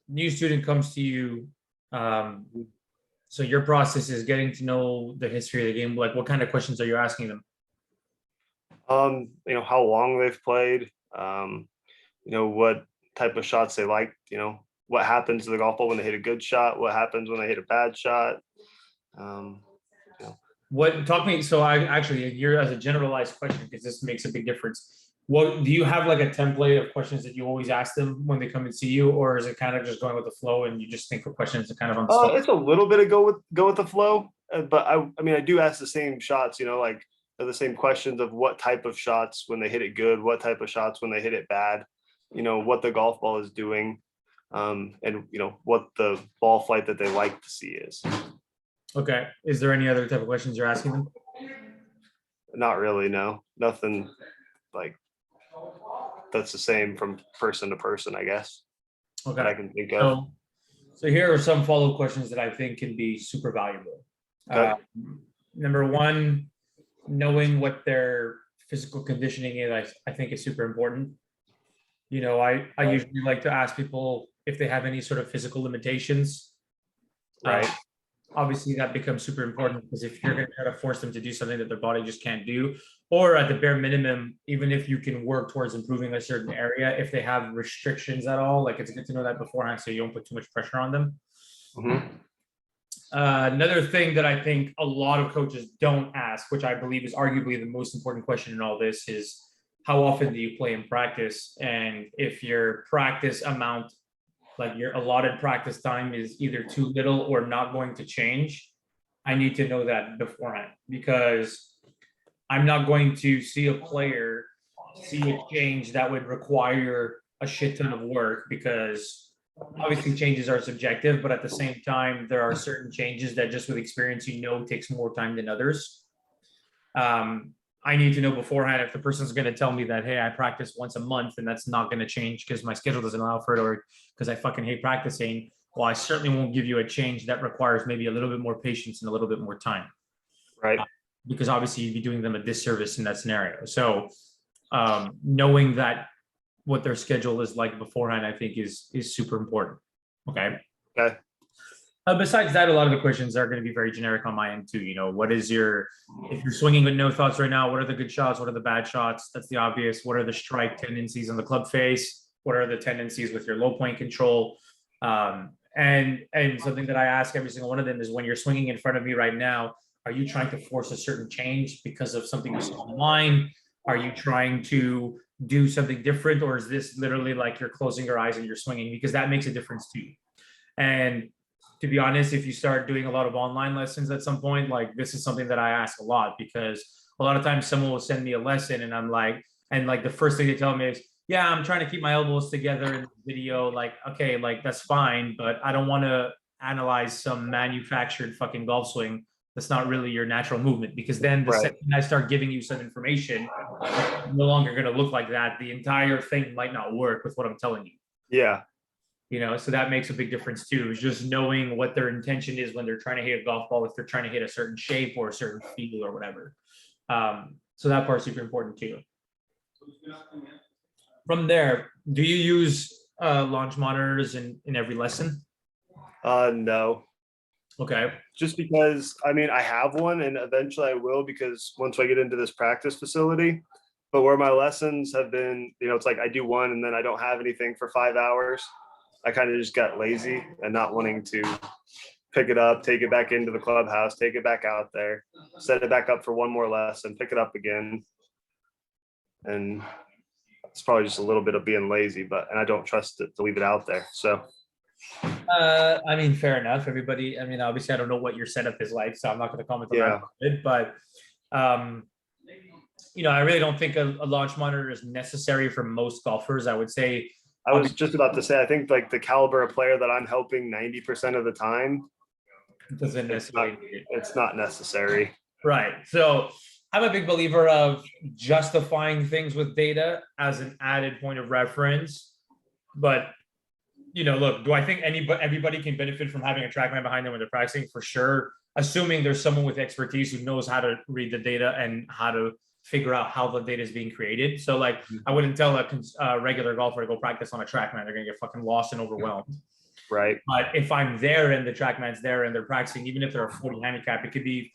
new student comes to you, um, so your process is getting to know the history of the game. Like, what kind of questions are you asking them? How long they've played, what type of shots they like, what happens to the golf ball when they hit a good shot, what happens when they hit a bad shot. Um, you know, What talk me? So I actually, you're as a generalized question because this makes a big difference. What do you have like a template of questions that you always ask them when they come and see you, or is it kind of just going with the flow and you just think of questions that kind of on the spot? it's a little bit of go with the flow, but I do ask the same shots, like the same questions of what type of shots when they hit it good, what type of shots when they hit it bad, what the golf ball is doing, and what the ball flight that they like to see is. Okay. Is there any other type of questions you're asking them? Not really, no. Nothing like that's the same from person to person, I guess, that Okay. I can think of. So here are some follow-up questions that I think can be super valuable. Okay. Number one, knowing what their physical conditioning is, I think is super important. I usually like to ask people if they have any sort of physical limitations. Right. Obviously, that becomes super important because if you're going to try to force them to do something that their body just can't do, or at the bare minimum, even if you can work towards improving a certain area, if they have restrictions at all, like it's good to know that beforehand so you don't put too much pressure on them. Mm-hmm. Another thing that I think a lot of coaches don't ask, which I believe is arguably the most important question in all this, is how often do you play in practice? And if your practice amount, like your allotted practice time, is either too little or not going to change, I need to know that beforehand because I'm not going to see a player see a change that would require a shit ton of work because obviously changes are subjective, but at the same time, there are certain changes that just with experience, takes more time than others. I need to know beforehand if the person's going to tell me that, hey, I practice once a month and that's not going to change because my schedule doesn't allow for it or because I fucking hate practicing. Well, I certainly won't give you a change that requires maybe a little bit more patience and a little bit more time. Right. Because obviously you'd be doing them a disservice in that scenario. So knowing that what their schedule is like beforehand, I think is super important. Okay. Okay. Besides that, a lot of the questions are going to be very generic on my end too. What is if you're swinging with no thoughts right now, what are the good shots? What are the bad shots? That's the obvious. What are the strike tendencies on the club face? What are the tendencies with your low point control? And something that I ask every single one of them is when you're swinging in front of me right now, are you trying to force a certain change because of something you saw online? Are you trying to do something different? Or is this literally like you're closing your eyes and you're swinging? Because that makes a difference too. And to be honest, if you start doing a lot of online lessons at some point, like this is something that I ask a lot because a lot of times someone will send me a lesson and I'm like, and like the first thing they tell me is, yeah, I'm trying to keep my elbows together in the video. Like, okay, like that's fine, but I don't want to analyze some manufactured fucking golf swing that's not really your natural movement because then the second I start giving you some information, it's no longer going to look like that. The entire thing might not work with what I'm telling you. Yeah. So that makes a big difference too, is just knowing what their intention is when they're trying to hit a golf ball, if they're trying to hit a certain shape or a certain feel or whatever. So that part's super important too. From there, do you use launch monitors in every lesson? No. Okay. Just because, I have one and eventually I will because once I get into this practice facility, but where my lessons have been, it's like I do one and then I don't have anything for 5 hours. I kind of just got lazy and not wanting to pick it up, take it back into the clubhouse, take it back out there, set it back up for one more lesson, pick it up again. And it's probably just a little bit of being lazy, and I don't trust it to leave it out there. So, fair enough. Everybody, obviously I don't know what your setup is like, so I'm not going to comment on that. But, I really don't think a launch monitor is necessary for most golfers. I would say, I was just about to say, I think like the caliber of player that I'm helping 90% of the time, doesn't necessarily it's not necessary. Right. So I'm a big believer of justifying things with data as an added point of reference. But, look, do I think everybody can benefit from having a TrackMan behind them when they're practicing? For sure. Assuming there's someone with expertise who knows how to read the data and how to figure out how the data is being created. So I wouldn't tell a regular golfer to go practice on a TrackMan. They're going to get fucking lost and overwhelmed. Right. But if I'm there and the trackman's there and they're practicing, even if they're a 40 handicap, it could be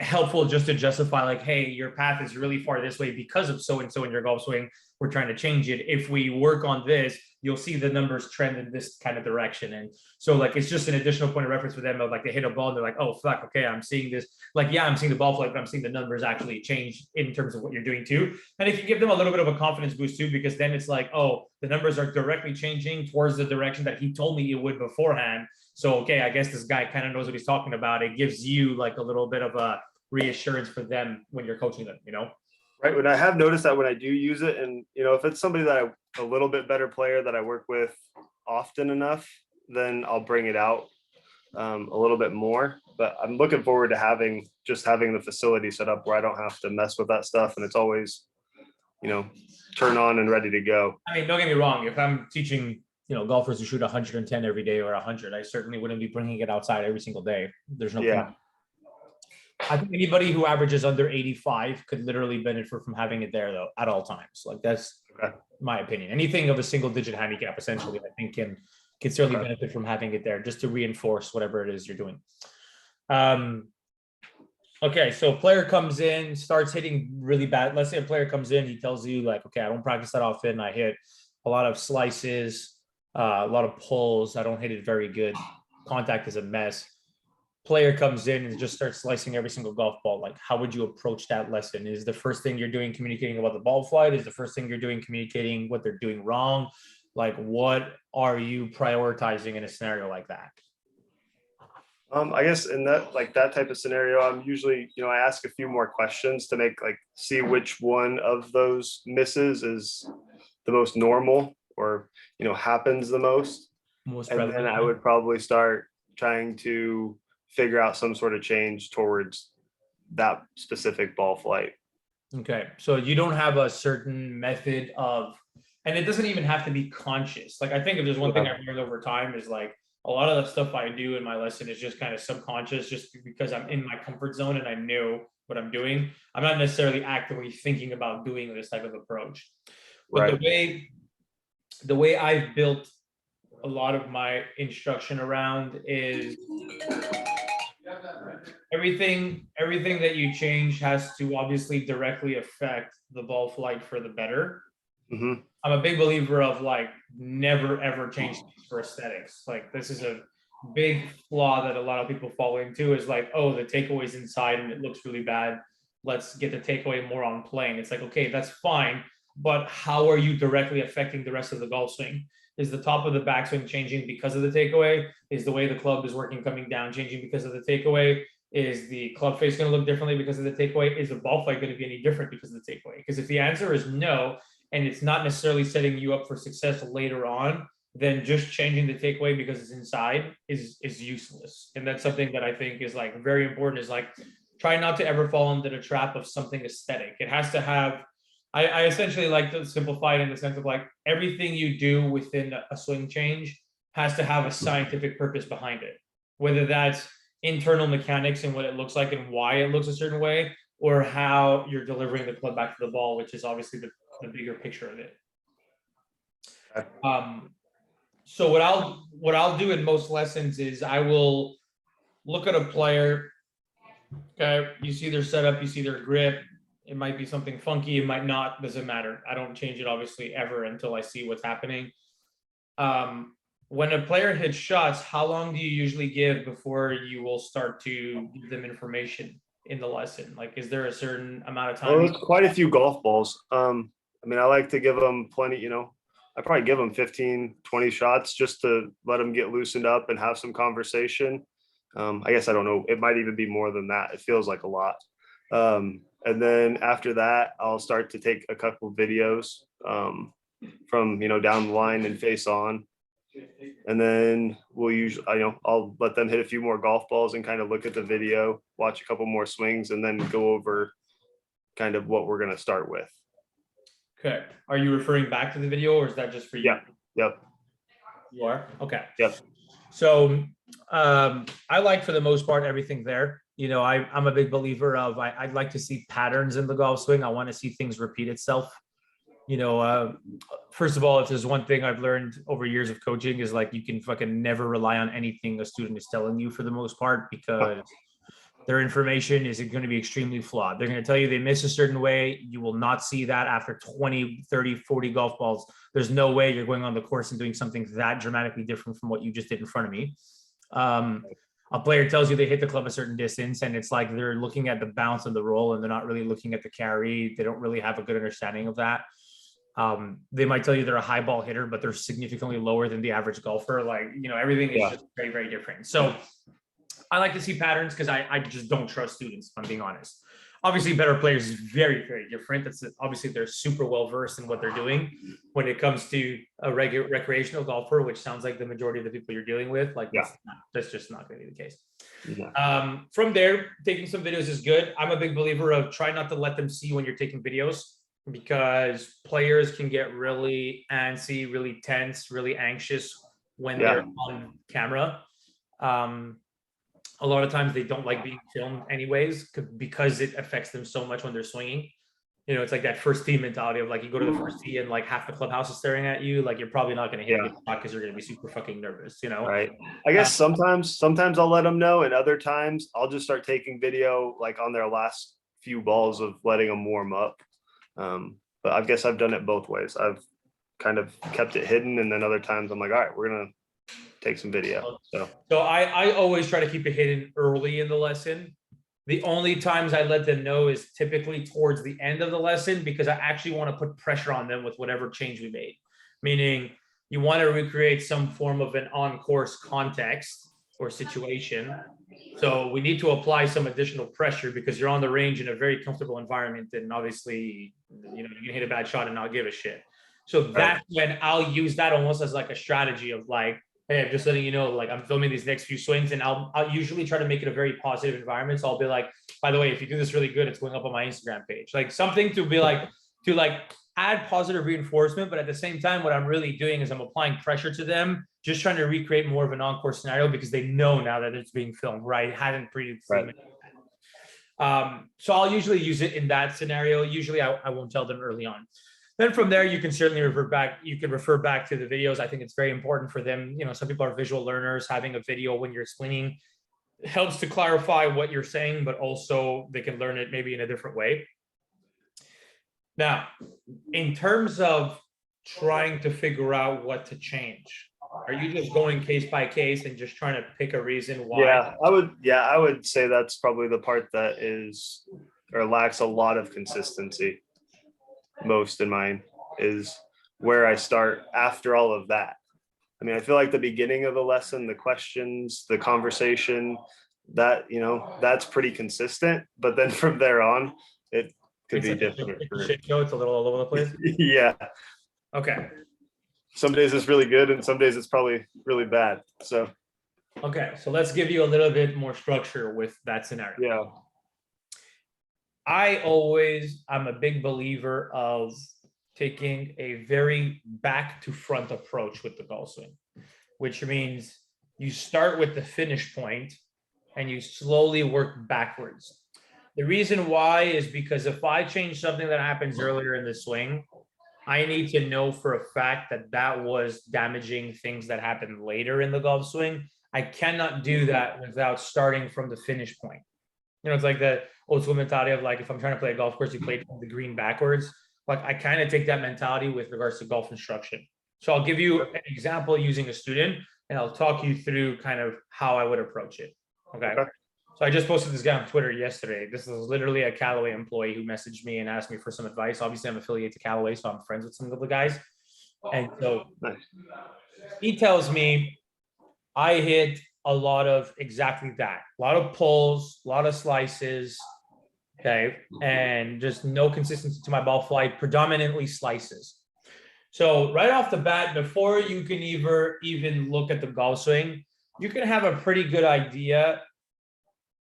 helpful just to justify like, hey, your path is really far this way because of so and so in your golf swing. We're trying to change it. If we work on this, you'll see the numbers trend in this kind of direction. And so like it's just an additional point of reference for them of like they hit a ball and they're like, oh fuck, okay, I'm seeing this. Like, yeah, I'm seeing the ball flight, but I'm seeing the numbers actually change in terms of what you're doing too. And if you give them a little bit of a confidence boost too, because then it's like, oh, the numbers are directly changing towards the direction that he told me it would beforehand. So okay, I guess this guy kind of knows what he's talking about. It gives you like a little bit of a reassurance for them when you're coaching them, you know? Right. When I have noticed that when I do use it, and if it's somebody that a little bit better player that I work with often enough, then I'll bring it out a little bit more. But I'm looking forward to having the facility set up where I don't have to mess with that stuff, and it's always, turn on and ready to go. I mean, don't get me wrong. If I'm teaching, golfers who shoot 110 every day or 100, I certainly wouldn't be bringing it outside every single day. There's no point. I think anybody who averages under 85 could literally benefit from having it there, though, at all times. Like that's my opinion. Anything of a single-digit handicap, essentially, I think can certainly benefit from having it there, just to reinforce whatever it is you're doing. Okay, so player comes in, starts hitting really bad. Let's say a player comes in, he tells you like, okay, I don't practice that often. I hit a lot of slices, a lot of pulls. I don't hit it very good. Contact is a mess. Player comes in and just starts slicing every single golf ball. Like, how would you approach that lesson? Is the first thing you're doing communicating about the ball flight? Is the first thing you're doing communicating what they're doing wrong? Like, what are you prioritizing in a scenario like that? I guess in that type of scenario, I'm usually, I ask a few more questions to see which one of those misses is the most normal or, happens the most. And then I would probably start trying to figure out some sort of change towards that specific ball flight. Okay. So you don't have a certain method of, and it doesn't even have to be conscious. Like, I think if there's one thing I've learned over time is like a lot of the stuff I do in my lesson is just kind of subconscious, just because I'm in my comfort zone and I know what I'm doing. I'm not necessarily actively thinking about doing this type of approach. But the way I've built a lot of my instruction around is everything that you change has to obviously directly affect the ball flight for the better. I'm a big believer of like never ever change things for aesthetics. Like, this is a big flaw that a lot of people fall into, is like, oh, the takeaway's inside and it looks really bad. Let's get the takeaway more on plane. It's like, okay, that's fine, but how are you directly affecting the rest of the golf swing? Is the top of the backswing changing because of the takeaway? Is the way the club is working coming down changing because of the takeaway? Is the club face going to look differently because of the takeaway? Is the ball flight going to be any different because of the takeaway? Because if the answer is no, and it's not necessarily setting you up for success later on, then just changing the takeaway because it's inside is useless. And that's something that I think is like very important, is like, try not to ever fall into the trap of something aesthetic. It has to have, I essentially like to simplify it in the sense of like everything you do within a swing change has to have a scientific purpose behind it, whether that's internal mechanics and what it looks like and why it looks a certain way, or how you're delivering the club back to the ball, which is obviously the bigger picture of it. So what I'll do in most lessons is I will look at a player. Okay, you see their setup, you see their grip. It might be something funky, it might not, doesn't matter. I don't change it obviously ever until I see what's happening. When a player hits shots, how long do you usually give before you will start to give them information in the lesson? Like, is there a certain amount of time? Well, it's quite a few golf balls. I mean, I like to give them plenty, I probably give them 15, 20 shots just to let them get loosened up and have some conversation. I guess I don't know. It might even be more than that. It feels like a lot. And then after that, I'll start to take a couple of videos from, down the line and face on. And then we'll usually, I'll let them hit a few more golf balls and kind of look at the video, watch a couple more swings, and then go over kind of what we're going to start with. Okay. Are you referring back to the video, or is that just for you? Yeah. Yep. You are? Okay. Yep. So I like, for the most part, everything there. I'm a big believer of, I'd like to see patterns in the golf swing. I want to see things repeat itself. You know, first of all, if there's one thing I've learned over years of coaching is like you can fucking never rely on anything a student is telling you for the most part, because their information is going to be extremely flawed. They're going to tell you they miss a certain way. You will not see that after 20, 30, 40 golf balls. There's no way you're going on the course and doing something that dramatically different from what you just did in front of me. A player tells you they hit the club a certain distance, and it's like they're looking at the bounce and the roll, and they're not really looking at the carry. They don't really have a good understanding of that. They might tell you they're a high ball hitter, but they're significantly lower than the average golfer. Like, you know, everything is just very, very different. So I like to see patterns because I just don't trust students, if I'm being honest. Obviously, better players is very, very different. That's obviously they're super well versed in what they're doing. When it comes to a regular recreational golfer, which sounds like the majority of the people you're dealing with, like that's just not going to be the case. Yeah. From there, taking some videos is good. I'm a big believer of try not to let them see when you're taking videos, because players can get really antsy, really tense, really anxious when they're on camera. A lot of times they don't like being filmed anyways, because it affects them so much when they're swinging. You know, it's like that first tee mentality of like, you go to the first tee and like half the clubhouse is staring at you. Like, you're probably not going to hit a good shot because you're going to be super fucking nervous, you know? Right. I guess sometimes I'll let them know, and other times I'll just start taking video like on their last few balls of letting them warm up. But I guess I've done it both ways. I've kind of kept it hidden, and then other times I'm like, all right, we're going to take some video. So I always try to keep it hidden early in the lesson. The only times I let them know is typically towards the end of the lesson, because I actually want to put pressure on them with whatever change we made. Meaning, you want to recreate some form of an on-course context or situation. So we need to apply some additional pressure because you're on the range in a very comfortable environment, and obviously, you know, you can hit a bad shot and not give a shit. So that's when I'll use that almost as like a strategy of like, hey, I'm just letting you know, like, I'm filming these next few swings, and I'll usually try to make it a very positive environment. So I'll be like, by the way, if you do this really good, it's going up on my Instagram page. Like, something to be like, to like add positive reinforcement. But at the same time, what I'm really doing is I'm applying pressure to them, just trying to recreate more of an encore scenario, because they know now that it's being filmed, right? It hadn't previously. So I'll usually use it in that scenario. Usually I won't tell them early on. Then from there, you can certainly refer back. You can refer back to the videos. I think it's very important for them. You know, some people are visual learners. Having a video when you're explaining helps to clarify what you're saying, but also they can learn it maybe in a different way. Now, in terms of trying to figure out what to change, are you just going case by case and just trying to pick a reason why? I would say that's probably the part that is or lacks a lot of consistency. Most in mine is where I start after all of that. I mean, I feel like the beginning of the lesson, the questions, the conversation, that, you know, that's pretty consistent. But then from there on, it could be different. It's a little all over the place. Yeah. Okay. Some days it's really good, and some days it's probably really bad. So. Okay, so let's give you a little bit more structure with that scenario. Yeah. I'm a big believer of taking a very back to front approach with the golf swing, which means you start with the finish point and you slowly work backwards. The reason why is because if I change something that happens earlier in the swing, I need to know for a fact that that was damaging things that happened later in the golf swing. I cannot do that without starting from the finish point. You know, it's like the old school mentality of like, if I'm trying to play a golf course, you play the green backwards. Like, I kind of take that mentality with regards to golf instruction. So I'll give you an example using a student, and I'll talk you through kind of how I would approach it. Okay. So I just posted this guy on Twitter yesterday. This is literally a Callaway employee who messaged me and asked me for some advice. Obviously, I'm affiliated to Callaway, so I'm friends with some of the guys. And so he tells me I hit a lot of exactly that. A lot of pulls, a lot of slices, okay, and just no consistency to my ball flight, predominantly slices. So right off the bat, before you can even look at the golf swing, you can have a pretty good idea.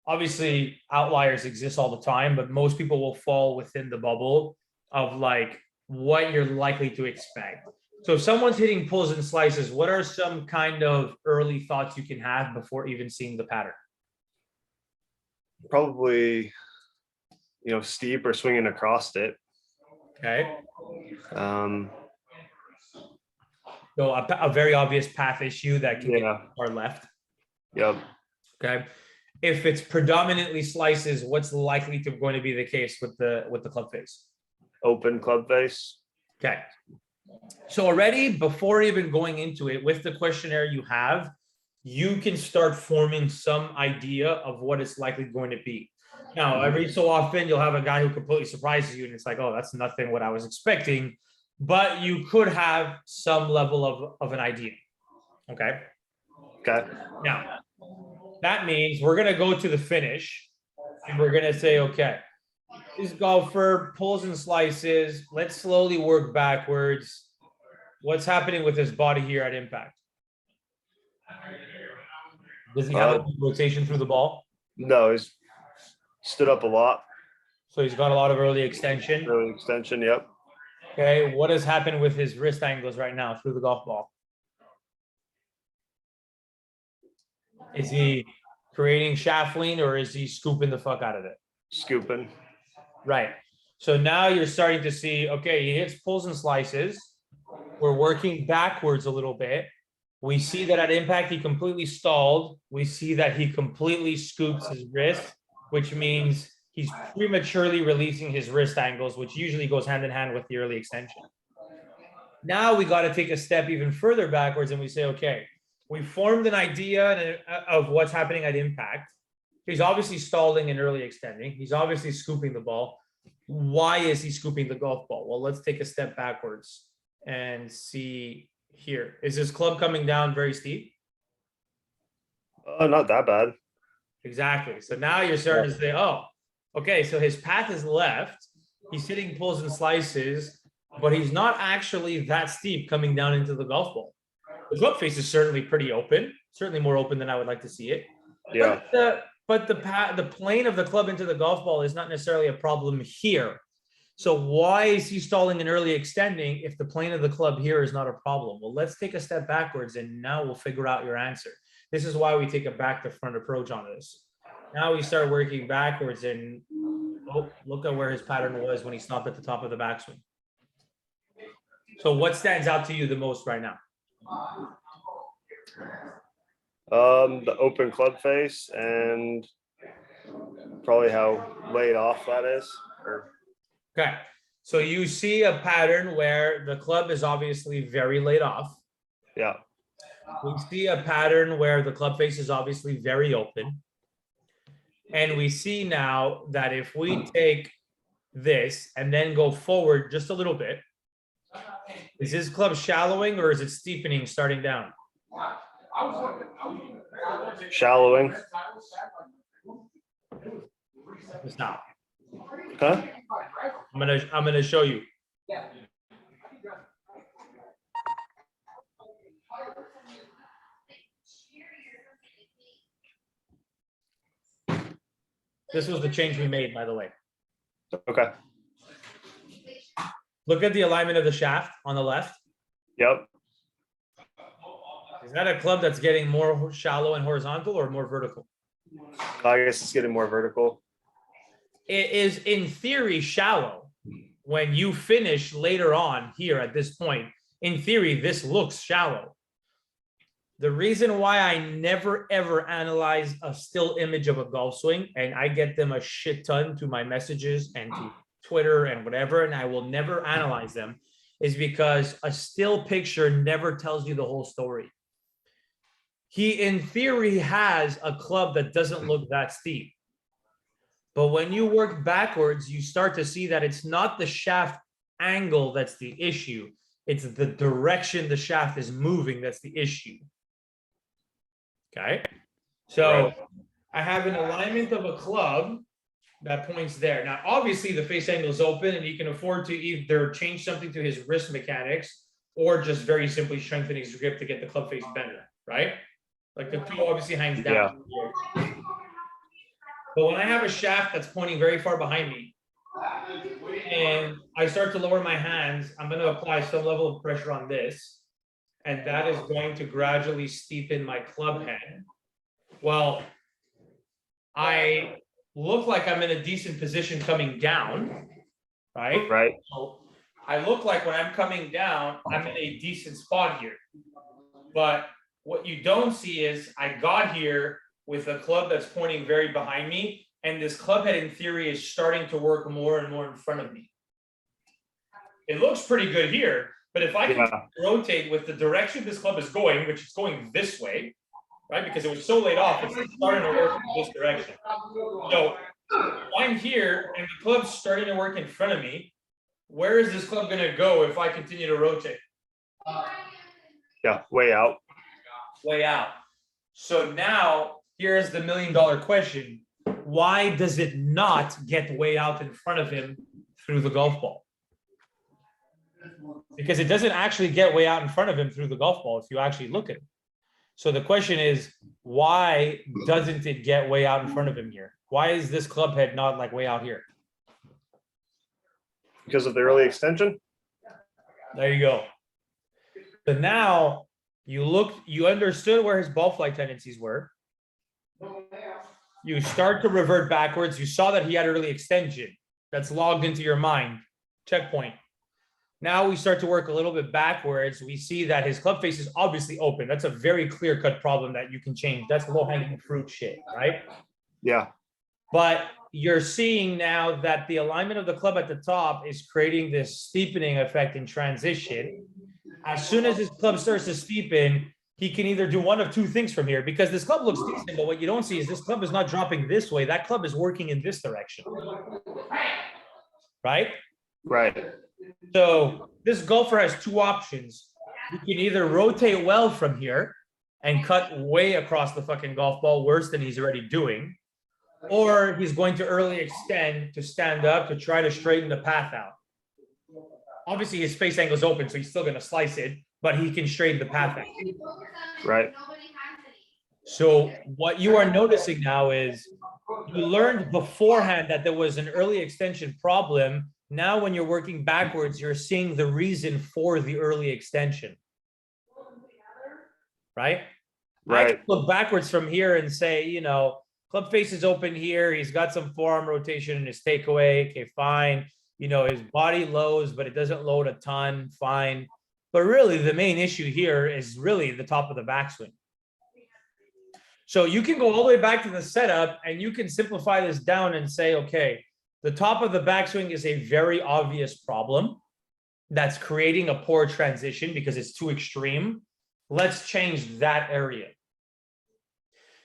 Obviously, outliers exist all the time, but most people will fall within the bubble of like what you're likely to expect. So if someone's hitting pulls and slices, what are some kind of early thoughts you can have before even seeing the pattern? Probably, you know, steep or swinging across it. Okay. Um, So a very obvious path issue that can get yeah. far left. Yep. Okay. If it's predominantly slices, what's likely to going to be the case with the club face? Open club face. Okay. So already before even going into it, with the questionnaire you have, you can start forming some idea of what it's likely going to be. Now, every so often you'll have a guy who completely surprises you and it's like, oh, that's nothing what I was expecting. But you could have some level of an idea. Okay. Okay. Now, that means we're going to go to the finish and we're going to say, okay, this golfer pulls and slices. Let's slowly work backwards. What's happening with his body here at impact? Does he have a rotation through the ball? No, he's stood up a lot. So he's got a lot of early extension. Early extension. Yep. Okay. What has happened with his wrist angles right now through the golf ball? Is he creating shaft lean or is he scooping the fuck out of it? Scooping. Right. So now you're starting to see, okay, he hits pulls and slices. We're working backwards a little bit. We see that at impact, he completely stalled. We see that he completely scoops his wrist, which means he's prematurely releasing his wrist angles, which usually goes hand in hand with the early extension. Now we got to take a step even further backwards and we say, okay, we formed an idea of what's happening at impact. He's obviously stalling and early extending. He's obviously scooping the ball. Why is he scooping the golf ball? Well, let's take a step backwards and see here. Is his club coming down very steep? Not that bad. Exactly. So now you're starting to say, oh, okay, so his path is left. He's hitting pulls and slices, but he's not actually that steep coming down into the golf ball. The club face is certainly pretty open, certainly more open than I would like to see it. Yeah. But the plane of the club into the golf ball is not necessarily a problem here. So why is he stalling and early extending if the plane of the club here is not a problem? Well, let's take a step backwards and now we'll figure out your answer. This is why we take a back to front approach on this. Now we start working backwards and look at where his pattern was when he stopped at the top of the backswing. So what stands out to you the most right now? The open club face and probably how laid off that is. Okay. So you see a pattern where the club is obviously very laid off. Yeah. We see a pattern where the club face is obviously very open. And we see now that if we take this and then go forward just a little bit, is his club shallowing or is it steepening starting down? Shallowing. Stop. Huh? I'm gonna show you. This was the change we made, by the way. Okay. Look at the alignment of the shaft on the left. Yep. Is that a club that's getting more shallow and horizontal or more vertical? I guess it's getting more vertical. It is in theory shallow. When you finish later on here at this point, in theory, this looks shallow. The reason why I never ever analyze a still image of a golf swing, and I get them a shit ton to my messages and to Twitter and whatever, and I will never analyze them, is because a still picture never tells you the whole story. He, in theory, has a club that doesn't look that steep. But when you work backwards, you start to see that it's not the shaft angle that's the issue. It's the direction the shaft is moving that's the issue. Okay. So Right. I have an alignment of a club that points there. Now, obviously, the face angle is open and he can afford to either change something to his wrist mechanics or just very simply strengthen his grip to get the club face better, right? Like the toe obviously hangs down. Yeah. But when I have a shaft that's pointing very far behind me and I start to lower my hands, I'm going to apply some level of pressure on this. And that is going to gradually steepen my club head. Well, I look like I'm in a decent position coming down, right? Right. So I look like when I'm coming down, I'm in a decent spot here. But what you don't see is I got here with a club that's pointing very behind me, and this club head in theory is starting to work more and more in front of me. It looks pretty good here, but if I can rotate with the direction this club is going, which is going this way, right? Because it was so laid off, it's starting to work in this direction. So I'm here and the club's starting to work in front of me. Where is this club going to go if I continue to rotate? Yeah, way out. Way out. So now here's the $1 million question. Why does it not get way out in front of him through the golf ball? Because it doesn't actually get way out in front of him through the golf ball if you actually look at it. So the question is, why doesn't it get way out in front of him here? Why is this club head not like way out here? Because of the early extension? There you go. So now you understood where his ball flight tendencies were. You start to revert backwards. You saw that he had early extension. That's logged into your mind. Checkpoint. Now we start to work a little bit backwards. We see that his club face is obviously open. That's a very clear-cut problem that you can change. That's low-hanging fruit shit, right? Yeah. But you're seeing now that the alignment of the club at the top is creating this steepening effect in transition. As soon as his club starts to steepen, he can either do one of two things from here, because this club looks decent, but what you don't see is this club is not dropping this way. That club is working in this direction. Right? Right. So this golfer has two options. He can either rotate well from here and cut way across the fucking golf ball, worse than he's already doing, or he's going to early extend to stand up to try to straighten the path out. Obviously, his face angle is open, so he's still going to slice it, but he can straighten the path out. Right. So what you are noticing now is you learned beforehand that there was an early extension problem. Now, when you're working backwards, you're seeing the reason for the early extension. Right? Right. I can look backwards from here and say, you know, club face is open here. He's got some forearm rotation in his takeaway. Okay, fine. You know, his body loads, but it doesn't load a ton. Fine. But really, the main issue here is really the top of the backswing. So you can go all the way back to the setup and you can simplify this down and say, okay, the top of the backswing is a very obvious problem that's creating a poor transition because it's too extreme. Let's change that area.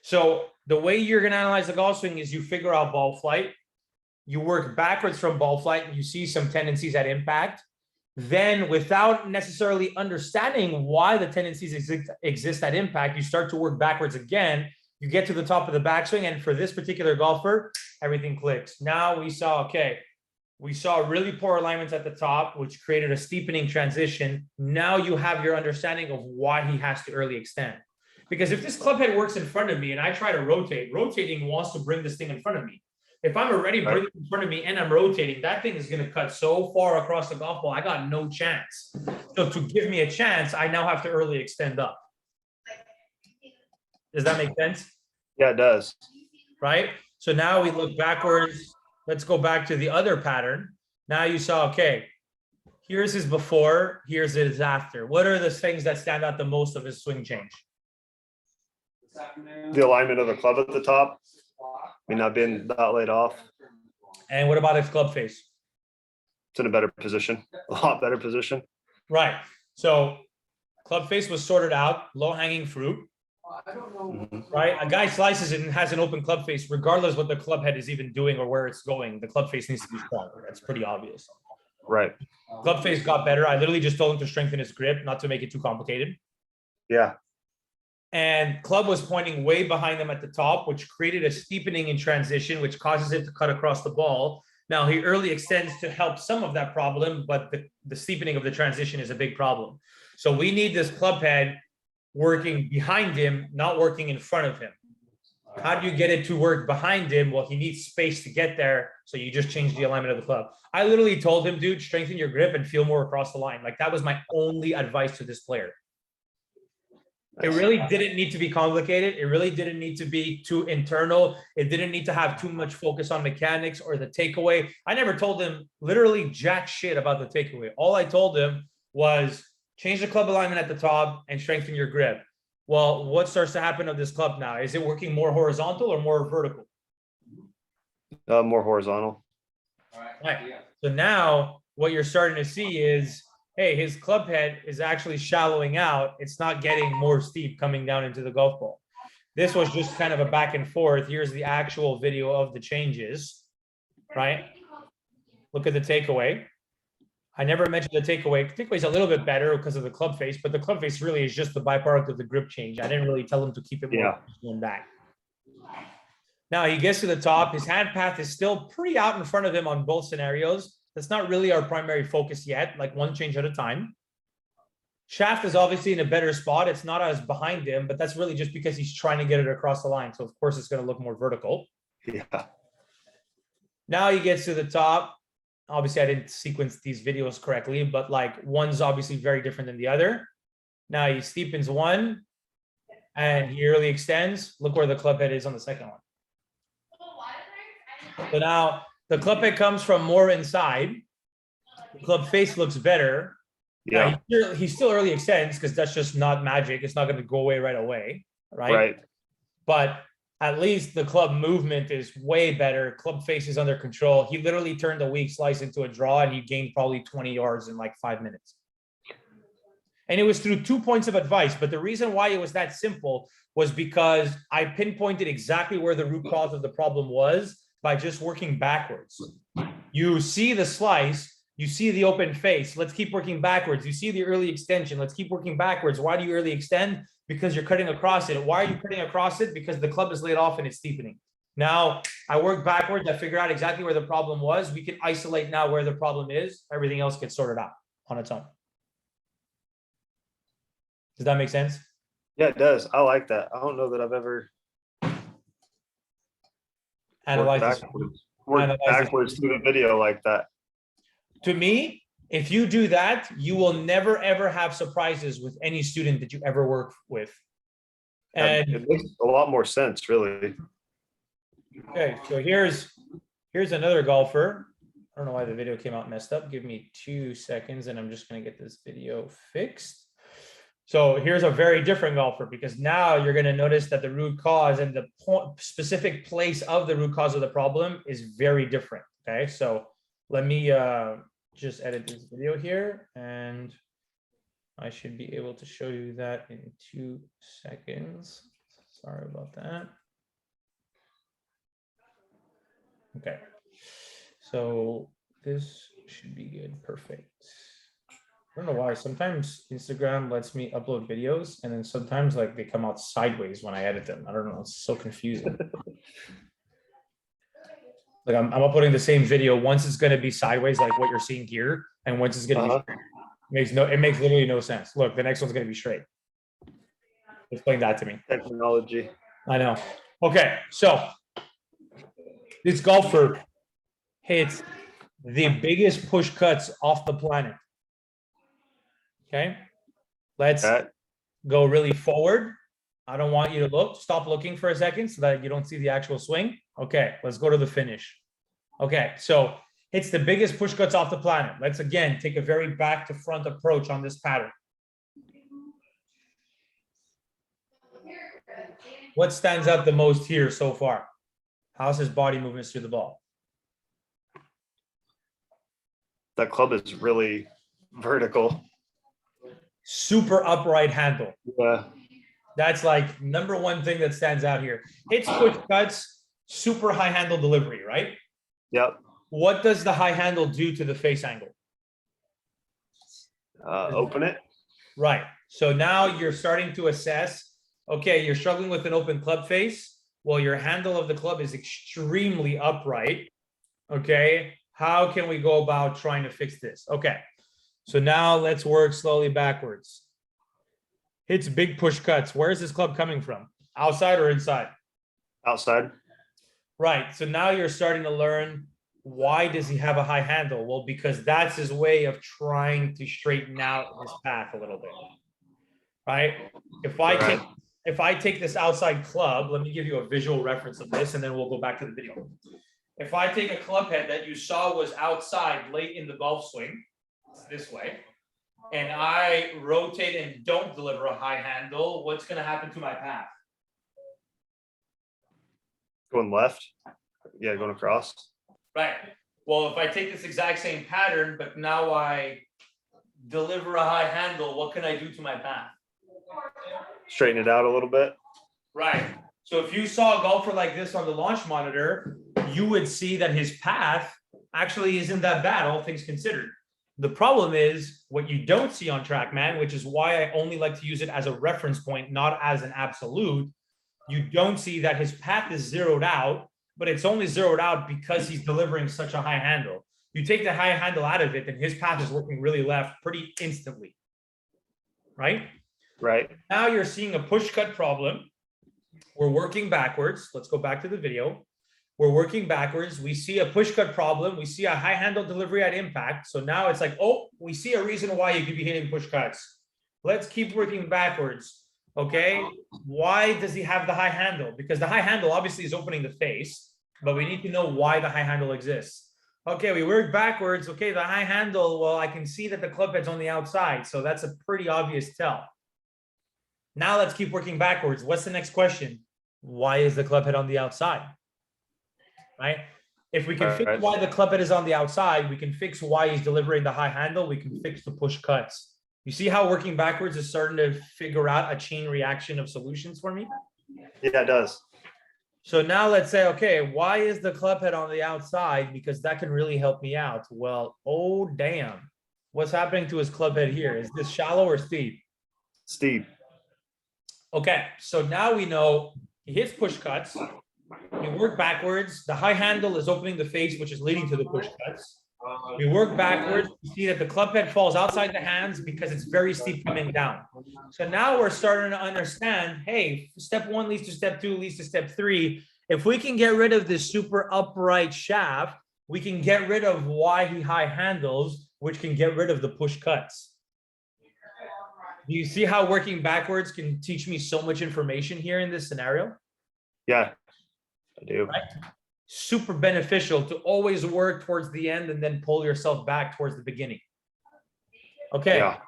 So the way you're going to analyze the golf swing is you figure out ball flight. You work backwards from ball flight and you see some tendencies at impact. Then, without necessarily understanding why the tendencies exist at impact, you start to work backwards again. You get to the top of the backswing, and for this particular golfer, everything clicks. Now we saw, okay, we saw really poor alignments at the top, which created a steepening transition. Now you have your understanding of why he has to early extend. Because if this club head works in front of me and I try to rotate, rotating wants to bring this thing in front of me. If I'm already bringing it in front of me and I'm rotating, that thing is going to cut so far across the golf ball, I got no chance. So to give me a chance, I now have to early extend up. Does that make sense? Yeah, it does. Right? So now we look backwards. Let's go back to the other pattern. Now you saw, okay, here's his before, here's his after. What are the things that stand out the most of his swing change? The alignment of the club at the top. I mean, not being that laid off. And what about his club face? It's in a better position, a lot better position. Right. So club face was sorted out, low hanging fruit. Right. A guy slices it and has an open club face, regardless what the club head is even doing or where it's going. The club face needs to be stronger. That's pretty obvious. Right. Club face got better. I literally just told him to strengthen his grip, not to make it too complicated. Yeah. And club was pointing way behind them at the top, which created a steepening in transition, which causes it to cut across the ball. Now he early extends to help some of that problem, but the steepening of the transition is a big problem. So we need this club head working behind him, not working in front of him. How do you get it to work behind him? Well, he needs space to get there. So you just change the alignment of the club. I literally told him, dude, strengthen your grip and feel more across the line. Like that was my only advice to this player. It really didn't need to be complicated. It really didn't need to be too internal. It didn't need to have too much focus on mechanics or the takeaway. I never told him literally jack shit about the takeaway. All I told him was change the club alignment at the top and strengthen your grip. Well, what starts to happen of this club now? Is it working more horizontal or more vertical? More horizontal. Right. So now what you're starting to see is, hey, his club head is actually shallowing out. It's not getting more steep coming down into the golf ball. This was just kind of a back and forth. Here's the actual video of the changes, right? Look at the takeaway. I never mentioned the takeaway. Takeaway is a little bit better because of the club face, but the club face really is just the byproduct of the grip change. I didn't really tell him to keep it more going back. Now he gets to the top. His hand path is still pretty out in front of him on both scenarios. That's not really our primary focus yet, like one change at a time. Shaft is obviously in a better spot. It's not as behind him, but that's really just because he's trying to get it across the line. So of course it's going to look more vertical. Yeah. Now he gets to the top. Obviously I didn't sequence these videos correctly, but like one's obviously very different than the other. Now he steepens one and he early extends. Look where the club head is on the second one. So now the club head comes from more inside. The club face looks better. Yeah. He still early extends because that's just not magic. It's not going to go away right away, right? Right. But at least the club movement is way better. Club face is under control. He literally turned a weak slice into a draw and he gained probably 20 yards in like 5 minutes. And it was through 2 points of advice. But the reason why it was that simple was because I pinpointed exactly where the root cause of the problem was by just working backwards. You see the slice, you see the open face. Let's keep working backwards. You see the early extension. Let's keep working backwards. Why do you early extend? Because you're cutting across it. Why are you cutting across it? Because the club is laid off and it's steepening. Now I work backwards. I figure out exactly where the problem was. We can isolate now where the problem is. Everything else gets sorted out on its own. Does that make sense? Yeah, it does. I like that. I don't know that I've ever worked backwards through a video like that. To me, if you do that, you will never, ever have surprises with any student that you ever work with. And it makes a lot more sense, really. Okay, so here's another golfer. I don't know why the video came out messed up. Give me 2 seconds and I'm just going to get this video fixed. So here's a very different golfer because now you're going to notice that the root cause and the specific place of the root cause of the problem is very different. Okay, so let me just edit this video here and I should be able to show you that in 2 seconds. Sorry about that. Okay, so this should be good. Perfect. I don't know why. Sometimes Instagram lets me upload videos and then sometimes like they come out sideways when I edit them. I don't know. It's so confusing. Like I'm uploading the same video. Once it's going to be sideways, like what you're seeing here, and once it's going to be straight. It makes literally no sense. Look, the next one's going to be straight. Explain that to me. Technology. I know. Okay, so this golfer hits the biggest push cuts off the planet. Okay, let's go really forward. I don't want you to look. Stop looking for a second so that you don't see the actual swing. Okay, let's go to the finish. Okay, so it's the biggest push cuts off the planet. Let's again take a very back to front approach on this pattern. What stands out the most here so far? How's his body movements through the ball? That club is really vertical. Super upright handle. Yeah. That's like number one thing that stands out here. Hits, push cuts, super high handle delivery, right? Yep. What does the high handle do to the face angle? Open it. Right. So now you're starting to assess, okay, you're struggling with an open club face. Well, your handle of the club is extremely upright. Okay. How can we go about trying to fix this? Okay. So now let's work slowly backwards. Hits big push cuts. Where is this club coming from? Outside or inside? Outside. Right. So now you're starting to learn, why does he have a high handle? Well, because that's his way of trying to straighten out his path a little bit. right? Right. If I take this outside club, let me give you a visual reference of this, and then we'll go back to the video. If I take a club head that you saw was outside late in the golf swing, this way, and I rotate and don't deliver a high handle, what's going to happen to my path? Going left. Yeah, going across. Right. Well, if I take this exact same pattern, but now I deliver a high handle, what can I do to my path? Straighten it out a little bit. Right. So if you saw a golfer like this on the launch monitor, you would see that his path actually isn't that bad, all things considered. The problem is what you don't see on TrackMan, which is why I only like to use it as a reference point, not as an absolute. You don't see that his path is zeroed out, but it's only zeroed out because he's delivering such a high handle. You take the high handle out of it, and his path is working really left pretty instantly, right? Right. Now you're seeing a push cut problem. We're working backwards. Let's go back to the video. We're working backwards. We see a push cut problem. We see a high handle delivery at impact. So now it's like, oh, we see a reason why you could be hitting push cuts. Let's keep working backwards. Okay. Why does he have the high handle? Because the high handle obviously is opening the face, but we need to know why the high handle exists. Okay. We work backwards. Okay. The high handle. Well, I can see that the club head's on the outside. So that's a pretty obvious tell. Now let's keep working backwards. What's the next question? Why is the club head on the outside? Right? If we can fix why the club head is on the outside, we can fix why he's delivering the high handle. We can fix the push cuts. You see how working backwards is starting to figure out a chain reaction of solutions for me? Yeah, it does. So now let's say, okay, why is the club head on the outside? Because that can really help me out. Well, oh, damn. What's happening to his club head here? Is this shallow or steep? Steep. Okay, so now we know he hits push cuts. We work backwards. The high handle is opening the face, which is leading to the push cuts. We work backwards. We see that the club head falls outside the hands because it's very steep coming down. So now we're starting to understand, hey, step one leads to step two, leads to step three. If we can get rid of this super upright shaft, we can get rid of why he high handles, which can get rid of the push cuts. Do you see how working backwards can teach me so much information here in this scenario? Yeah, I do. Right? Super beneficial to always work towards the end and then pull yourself back towards the beginning. Okay. Yeah.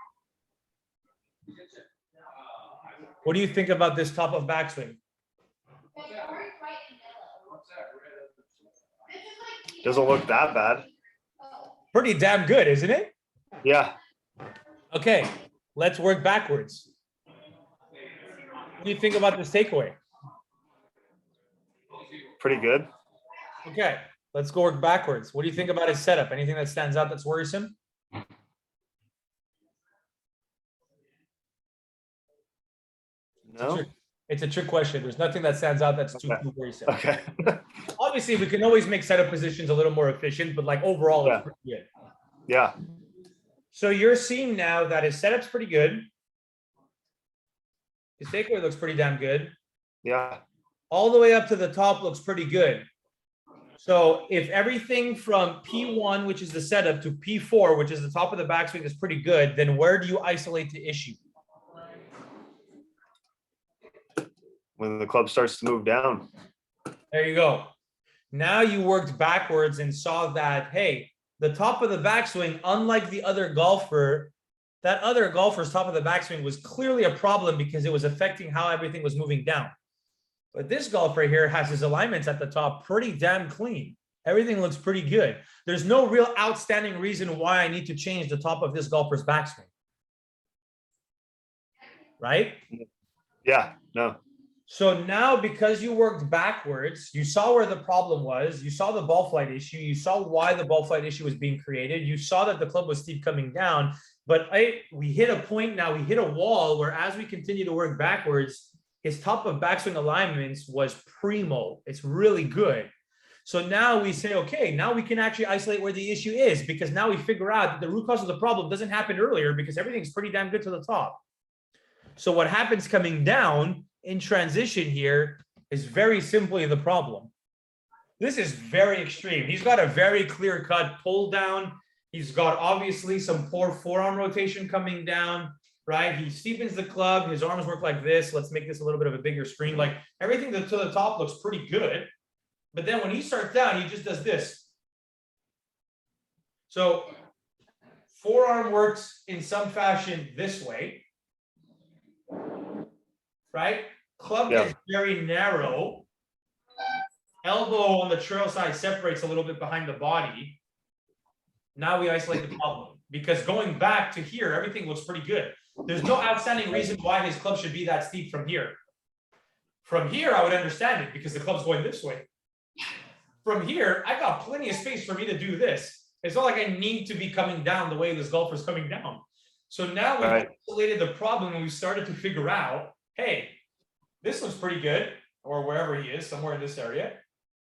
What do you think about this top of backswing? Doesn't look that bad. Pretty damn good, isn't it? Yeah. Okay, let's work backwards. What do you think about this takeaway? Pretty good. Okay, let's go work backwards. What do you think about his setup? Anything that stands out that's worrisome? No. It's a trick question. There's nothing that stands out that's too worrisome. Okay. Obviously, we can always make setup positions a little more efficient, but like overall, it's pretty good. Yeah. So you're seeing now that his setup's pretty good. His takeaway looks pretty damn good. Yeah. All the way up to the top looks pretty good. So if everything from P1, which is the setup, to P4, which is the top of the backswing, is pretty good, then where do you isolate the issue? When the club starts to move down. There you go. Now you worked backwards and saw that, hey, the top of the backswing, unlike the other golfer, that other golfer's top of the backswing was clearly a problem because it was affecting how everything was moving down. But this golfer here has his alignments at the top pretty damn clean. Everything looks pretty good. There's no real outstanding reason why I need to change the top of this golfer's backswing. Right? Yeah, no. So now, because you worked backwards, you saw where the problem was, you saw the ball flight issue, you saw why the ball flight issue was being created, you saw that the club was steep coming down, but we hit a point now, we hit a wall where as we continue to work backwards, his top of backswing alignments was primo. It's really good. So now we say, okay, now we can actually isolate where the issue is, because now we figure out that the root cause of the problem doesn't happen earlier because everything's pretty damn good to the top. So what happens coming down in transition here is very simply the problem. This is very extreme. He's got a very clear cut pull down. He's got obviously some poor forearm rotation coming down. right? He steepens the club, his arms work like this. Let's make this a little bit of a bigger screen. Like everything to the top looks pretty good. But then when he starts down, he just does this. So forearm works in some fashion this way, right? Club gets very narrow. Elbow on the trail side separates a little bit behind the body. Now we isolate the problem because going back to here, everything looks pretty good. There's no outstanding reason why his club should be that steep from here. From here, I would understand it because the club's going this way. From here, I got plenty of space for me to do this. It's not like I need to be coming down the way this golfer's coming down. So now we've isolated the problem and we started to figure out, hey, this looks pretty good, or wherever he is, somewhere in this area.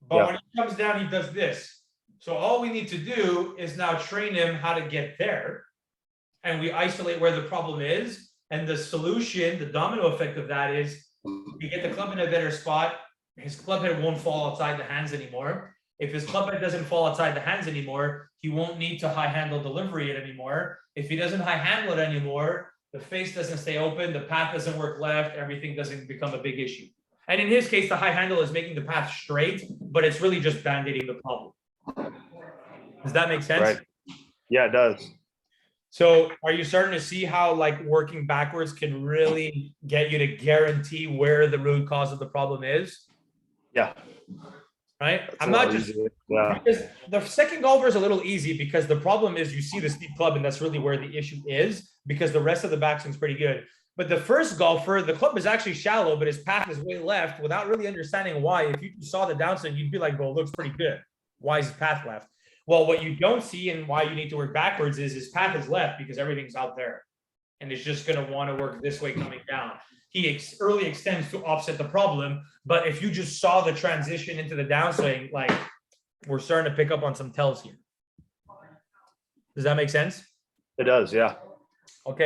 But when he comes down, he does this. So all we need to do is now train him how to get there. And we isolate where the problem is. And the solution, the domino effect of that is you get the club in a better spot. His club head won't fall outside the hands anymore. If his club head doesn't fall outside the hands anymore, he won't need to high handle delivery it anymore. If he doesn't high handle it anymore, the face doesn't stay open, the path doesn't work left, everything doesn't become a big issue. And in his case, the high handle is making the path straight, but it's really just band-aiding the problem. Does that make sense? Right. Yeah, it does. So are you starting to see how like working backwards can really get you to guarantee where the root cause of the problem is? Yeah. Right? I'm not just because the second golfer is a little easy because the problem is you see the steep club and that's really where the issue is because the rest of the backswing is pretty good. But the first golfer, the club is actually shallow, but his path is way left without really understanding why. If you saw the downswing, you'd be like, well, it looks pretty good. Why is his path left? Well, what you don't see and why you need to work backwards is his path is left because everything's out there. And it's just going to want to work this way coming down. He early extends to offset the problem. But if you just saw the transition into the downswing, like we're starting to pick up on some tells here. Does that make sense? It does, yeah. Okay.